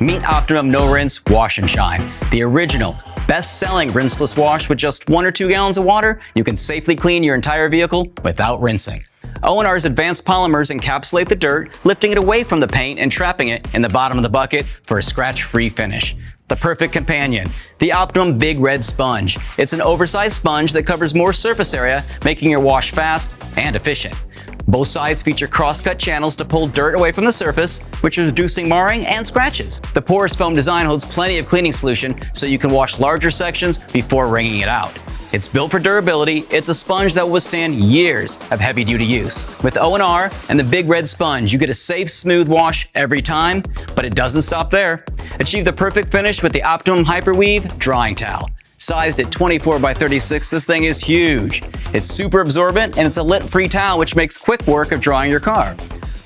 Meet Optimum No Rinse Wash and Shine, the original, best-selling rinseless wash. With just 1 or 2 gallons of water, you can safely clean your entire vehicle without rinsing. O&R's advanced polymers encapsulate the dirt, lifting it away from the paint and trapping it in the bottom of the bucket for a scratch-free finish. The perfect companion, the Optimum Big Red Sponge. It's an oversized sponge that covers more surface area, making your wash fast and efficient. Both sides feature cross-cut channels to pull dirt away from the surface, which is reducing marring and scratches. The porous foam design holds plenty of cleaning solution, so you can wash larger sections before wringing it out. It's built for durability. It's a sponge that will withstand years of heavy-duty use. With O&R and the Big Red Sponge, you get a safe, smooth wash every time, but it doesn't stop there. Achieve the perfect finish with the Optimum Hyperweave Drying Towel. Sized at 24 by 36, this thing is huge. It's super absorbent, and it's a lint-free towel, which makes quick work of drying your car.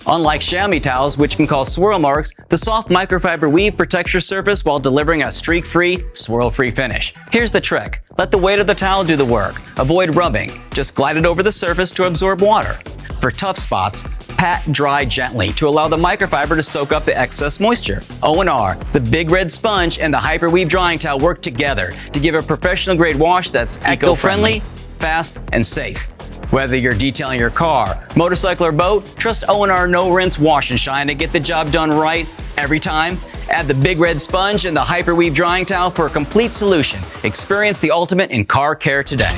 Unlike chamois towels, which can cause swirl marks, the soft microfiber weave protects your surface while delivering a streak-free, swirl-free finish. Here's the trick. Let the weight of the towel do the work. Avoid rubbing. Just glide it over the surface to absorb water. For tough spots, pat dry gently to allow the microfiber to soak up the excess moisture. O&R, the Big Red Sponge, and the Hyperweave Drying Towel work together to give a professional-grade wash that's eco-friendly, fast, and safe. Whether you're detailing your car, motorcycle, or boat, trust O&R No Rinse Wash and Shine to get the job done right every time. Add the Big Red Sponge and the Hyperweave Drying Towel for a complete solution. Experience the ultimate in car care today.